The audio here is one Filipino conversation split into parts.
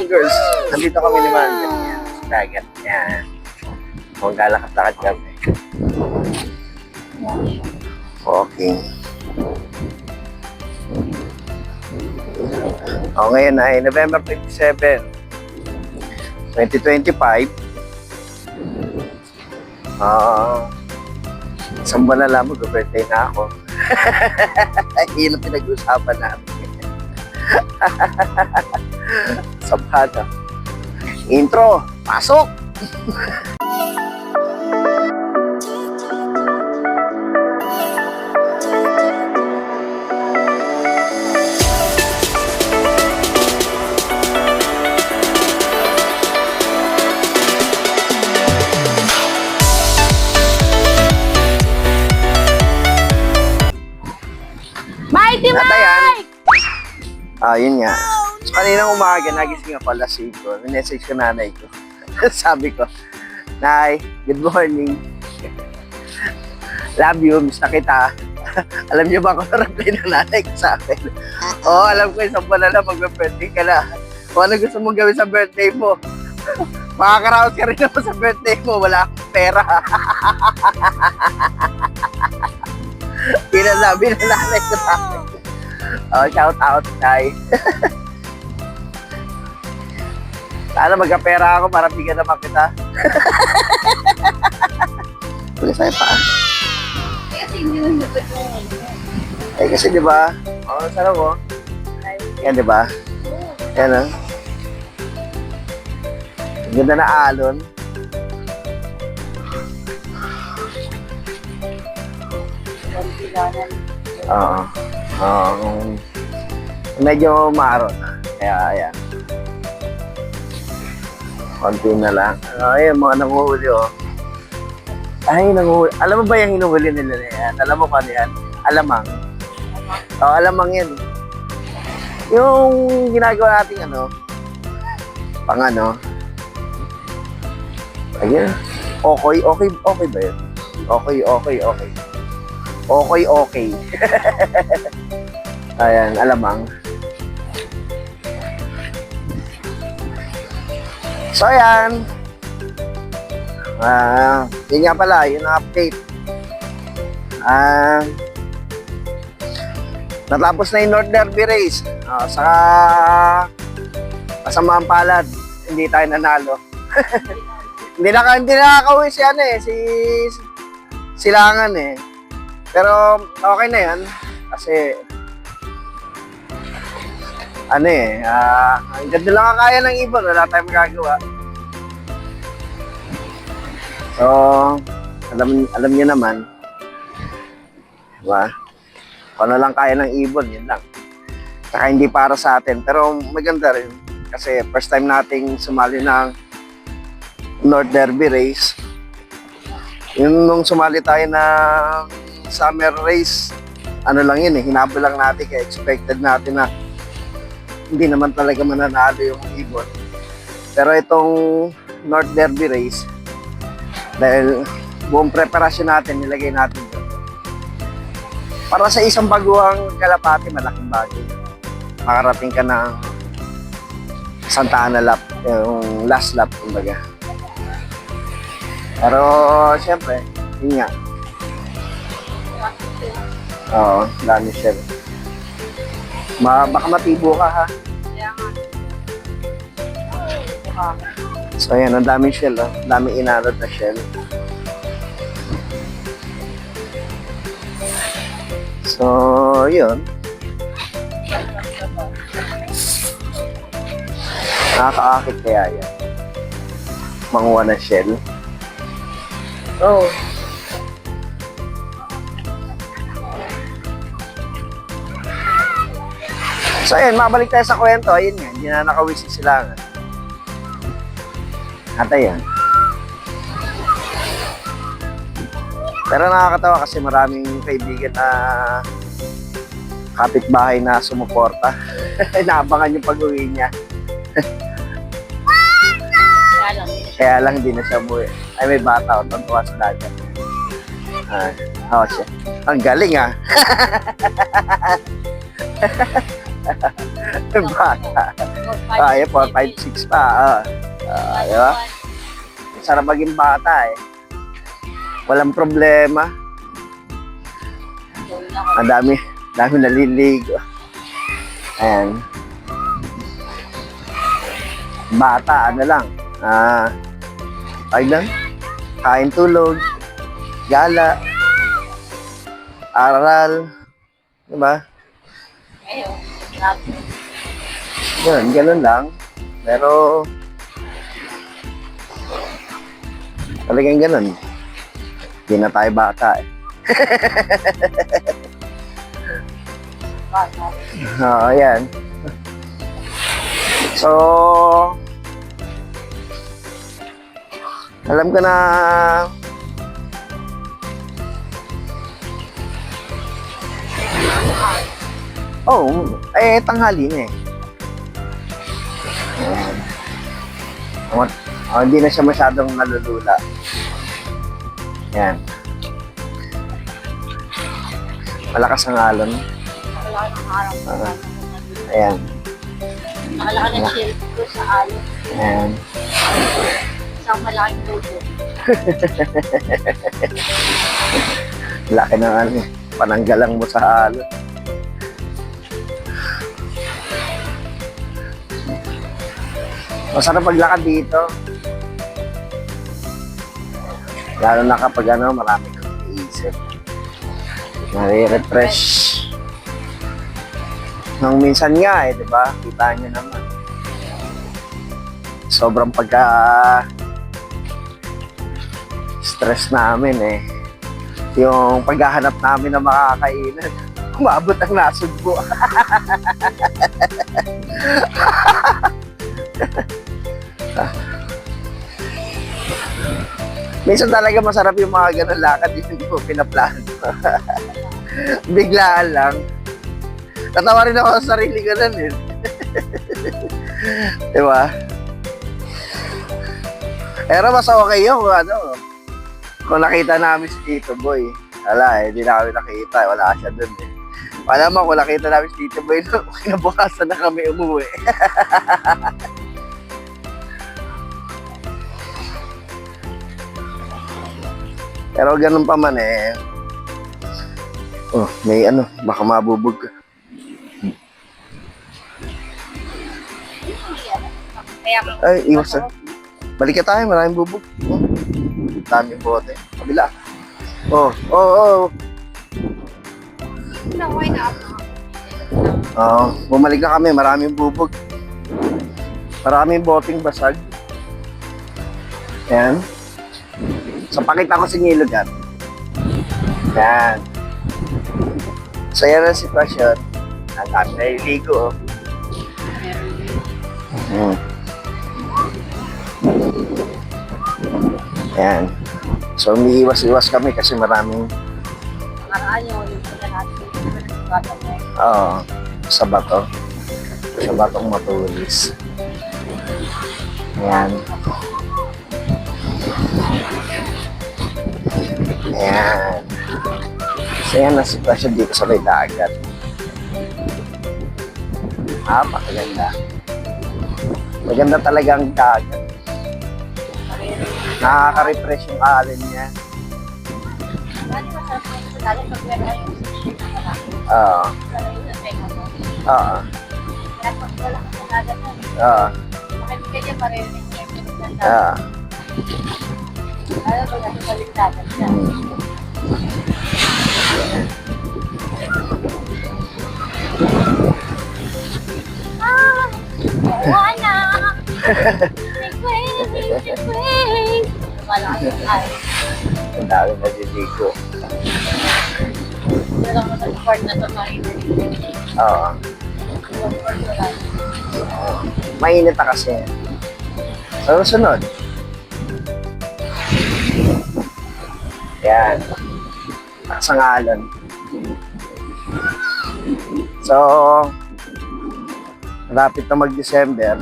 morning, girls. Nandito kami ni Margaret. Yan, sa dagat. Yan. Kung galakad-lakad kami. Okay. O, ngayon ay November 27, 2025. Isang buwan na lang, mag-birthday na ako. Yun ang pinag-usapan namin. Sabhada. Intro, pasok! Mighty Mike! Yun nga. So, kaninang umaga, nagising ako alas 5. Minessage ko nanay ko. Sabi ko, Nay, good morning. Love you, miss na kita. Alam niyo ba kung ano reply ng nanay ko sa akin? Oo, alam ko, isang buwan na lang mag-birthday ka na. Kung ano gusto mong gawin sa birthday mo. Makakaraos ka rin naman sa birthday mo, wala akong pera. Pinasabi na nanay ko sa akin. Shout out, Nay. Sana magkapera ako para bigyan naman kita. Tulis tayo pa. Kasi hindi mo dapat Kasi di ba? Sarap ko. Yan di ba? Yan ah. Ganda na alon. Medyo maron na. Kaya ayan. Konti na lang. Ayan, mga nanguhuli oh. Ay, nanguhuli. Alam mo ba yung hinuhuli nila na yan? Alam mo kung ano yan? Alamang. Alamang yan. Yung ginagawa natin pang ayun. Okay ba yun? Okay. Ayan, alamang. So, ayan. Yun nga pala, yun ang update. Natapos na yung North Derby race. Sa kasamaang palad, hindi tayo nanalo. Hindi nakakauwi si Silangan eh. Pero okay na yan. Kasi ang ganda lang ang kaya ng ibon, wala tayong magagawa. So, alam niyo naman, diba? Kung ano lang kaya ng ibon, yun lang. Saka hindi para sa atin, pero maganda rin. Kasi first time nating sumali ng North Derby race. Yung nung sumali tayo ng summer race, lang yun hinabol lang natin, kaya expected natin na hindi naman talaga mananalo yung ibon. Pero itong North Derby race, dahil buong preparasyon natin, nilagay natin doon. Para sa isang baguhang kalapati, malaking bagay. Makarating ka ng Santa Ana lap, yung last lap, kumbaga. Pero, siyempre, yun nga. Dami siya. Baka matibo ka, ha? So, ayan, ang daming shell, oh. Ang daming inalot na shell. So, yun. Nakakaakit kaya yan. Manguha na shell. Oh. So, ayan, mabalik tayo sa kwento. Ayun nga, hindi na nakawisik sila nga. At ayan. Pero nakakatawa kasi maraming kaibigan na kapitbahay na sumuporta. Naabangan yung pag-uwi niya. Kaya lang hindi na siya umuwi. Ay, may bata o tuntua sa dagat. Siya. Ang galing Bata. Ay, 4, 5, 6 pa. Di ba? Sarap maging bata eh. Walang problema. Ang dami naliligo. Ayan. Bata, ano lang. Ay lang. Kain, tulog. Gala. Aral. Diba? Ayun. Yun, ganun lang. Pero, talagang ganun. Hindi na tayo bata eh. Oo, yan. So, alam ko na tanghali na eh. Hindi na siya masyadong nalulula. Yan. Malakas ang alon. Wala nang harap. Ayan. Nakalaki ng shield ko sa alon. Ayan. Isang malaking tubo. Laki na pananggalang mo sa alon. Masarap maglakad dito. Lalo na kapag marami kang iisip. Nare-refresh. Nung minsan nga di ba? Kita nyo naman. Sobrang stress namin eh. Yung paghahanap namin ng makakainan, umabot ang nasugbo. Minsan talaga masarap yung mga ganun lakad, hindi mo pinaplano. Biglaan lang. Tatawa rin ako sa sarili ko nun eh. Diba? Pero mas okay yun kung nakita namin si Tito Boy. Wala hindi na kami nakita. Wala siya dun eh. Wala mo kung nakita namin si Tito Boy, kinabukasan na kami umuwi. Pero ganun pa man eh. May baka mabubog ka. Ay, iwas na. Balik ka tayo, maraming bubog. Daming bote. Kabila. Bumalik na kami, maraming bubog. Maraming boteng basag. Ayan. So, pakita ko sa inyo yung lugar. Yan. So, yan ang sitwasyon. Ang dami naliligo. Yan. So, umiiwas-iwas kami kasi maraming... sa bato. Sa batong matulis. Yan. Ayan. So yan ang sitwasyon dito sa may dagat. Pakaganda. Maganda talaga ang dagat. Nakaka-refresh yung alin niya. Oo. Ang dami naliligo. Oo. Mainit na kasi. Sa susunod. Yan. Sangalan. So, malapit na mag-December.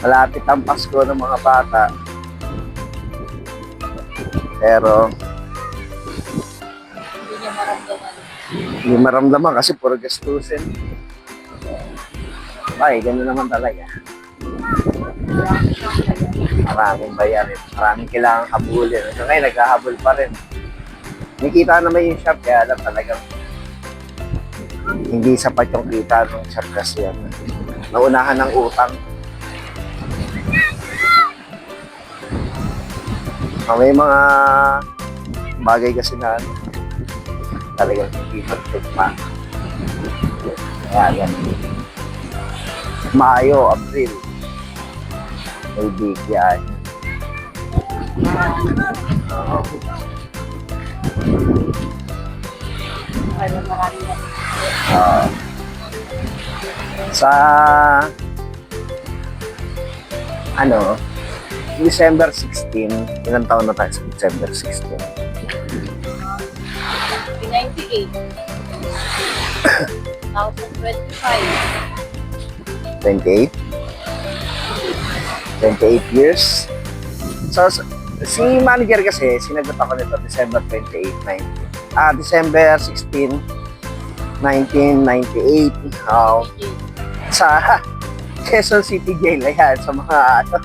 Malapit ang Pasko ng mga bata. Pero, Hindi maramdaman kasi puro gastusin. Ay, gano'n naman talaga. Maraming bayarin. Maraming kailangan habulin. Hanggang ngayon, naghahabol pa rin. Nakita naman yung shop, kaya alam talagang hindi sapat yung kita ng shop kasi yan. Naunahan ng utang. May mga bagay kasi na ano, talagang hindi magtugma. Kaya yan. Mayo, April. May bigyan. Ano, marami na. Sa ano, December 16, ilang taon na tayo sa December 16? 98. 2025. 28? 28 years? So, si manager kasi, sinagot ako nito December 28, 19. December 16, 1998. Sa Quezon City Jail, ayan, sa mga ano,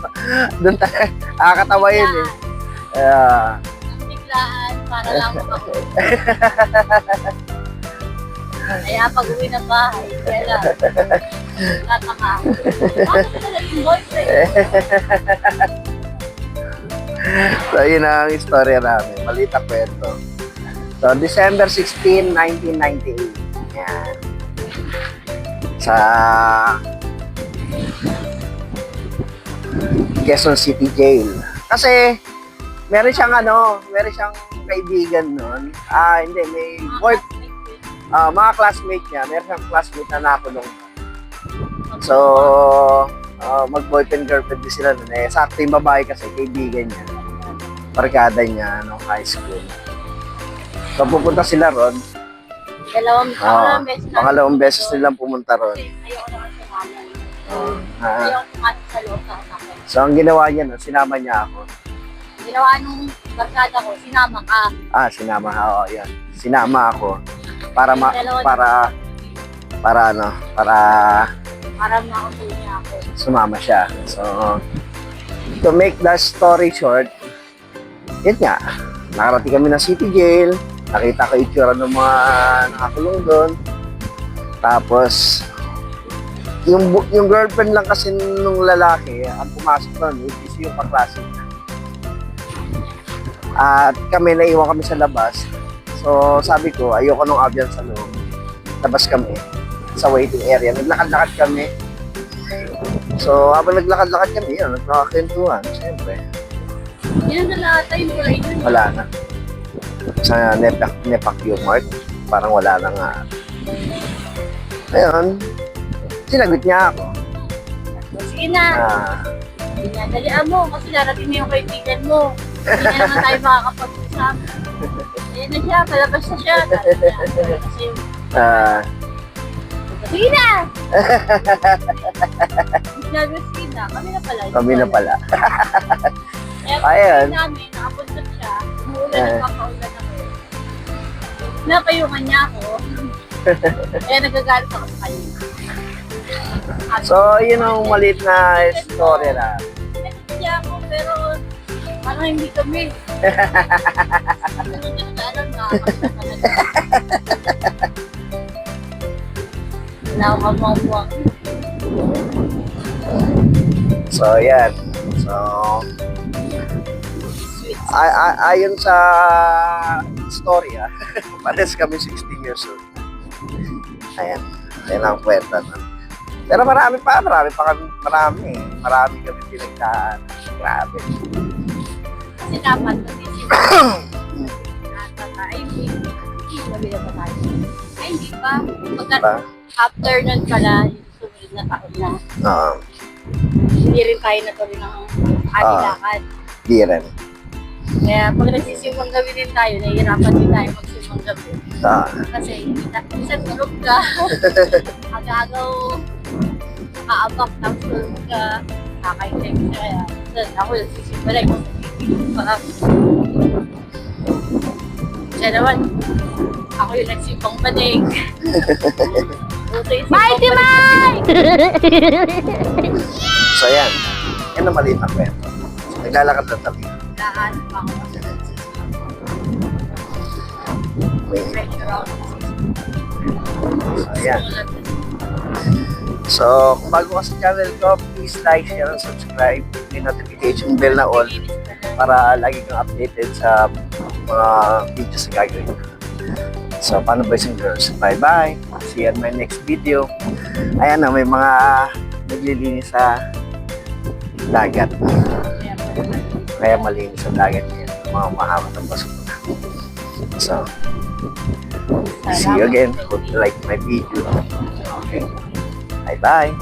doon tayo, nakakatawa yun eh. Ang biglaan para lang ako. Kaya pag uwi ng bahay, kaya lang. Tataka. Bakit ka naging boyfriend? So, yun ang istorya namin. Maliit na kwento. So, December 16, 1998. Yan. Sa Quezon City Jail. Kasi, meron siyang kaibigan nun. Hindi, may mga classmate niya. Meron siyang classmate na nakulong. So, mag-boyfriend girlfriend din sila nun. Sakto yung babae kasi kaibigan niya. Barkada niya nung high school. So, pupunta sila ron. Pangalawang beses nilang pumunta ron. Ayoko naman sumama. Ah. Ayoko pumasok sa loob sa akin. So, ang ginawa niya nun, sinama niya ako. Ginawa nung barkada ko, sinama ka. Sinama ako, yan. Sinama ako para Para makatulong niya ako. sumama siya. So, to make the story short, yun nga, nakarating kami ng City Jail, nakita ko itsura ng mga nakakulong doon. Tapos, yung girlfriend lang kasi nung lalaki, ang pumasok doon, which is yung kaklase niya. At kami, naiwan kami sa labas. So, sabi ko, ayoko nung ambyan sa loob. Labas kami sa waiting area. Naglakad-lakad kami. So, habang naglakad-lakad kami, yun, nagkakakentuhan. Siyempre, Yan na lahat tayo, wala yun. wala na. Sa Nepak yung Mart, parang wala na nga. Ayun, sinagot niya ako. Sige na. Dalian mo, kasi darating na yung kaibigan mo. Hindi na naman tayo makakapag-usap. Ayan na siya, palabas na siya. Kasi, sige na! Sige na, kami na pala. Kami na pala. Kaya Ayan. pag namin, nakapunta siya, umuulan ng kakaulan ako. Napayungan niya ako. Kaya nagagalit ako sa kanya. So, yun ang maliit na story na. Nagagalit ako, pero parang hindi kami. Ano hindi ko alam na wala akong kamuha. So, yan. So, ayon sa story, pares kami 16 years old. Ayan. Ayan ang kwenta na. Pero marami kami pinagdaan. Grabe. Kasi dapat, kasi ay, hindi. Sabi na ba tayo? Ay, hindi pa. Diba? After nun pala, yung sumunod na taon na, hindi rin tayo natuloy ng lakad. Di rin. Kaya pag nagsisimang gabi din tayo, nahihirapan din tayo magsimang gabi. Kasi minsan tulog ka, agagaw, kaabak, tapos tulog ka, kakaintay ka kaya. Doon ako nagsisimbalay kung sa parang siya naman, Ako yung nagsipang banig. Mighty Mike! So ayan, yan ang maliit na kwento. So, naglalakad na tabi. Lahat pa ako. May, Pressure out. so ayan. So, kung bago ka sa channel ko, please like, share, and subscribe. May notification bell na all para lagi kang updated sa mga videos na gagawin ko. So, paano boys and girls? Bye-bye. See you in my next video. Ayan na, may mga naglilinis sa dagat. Kaya malinis sa dagat yan. Mga mahamat ang basura. So, see you again. Hope you like my video. Okay. Bye-bye.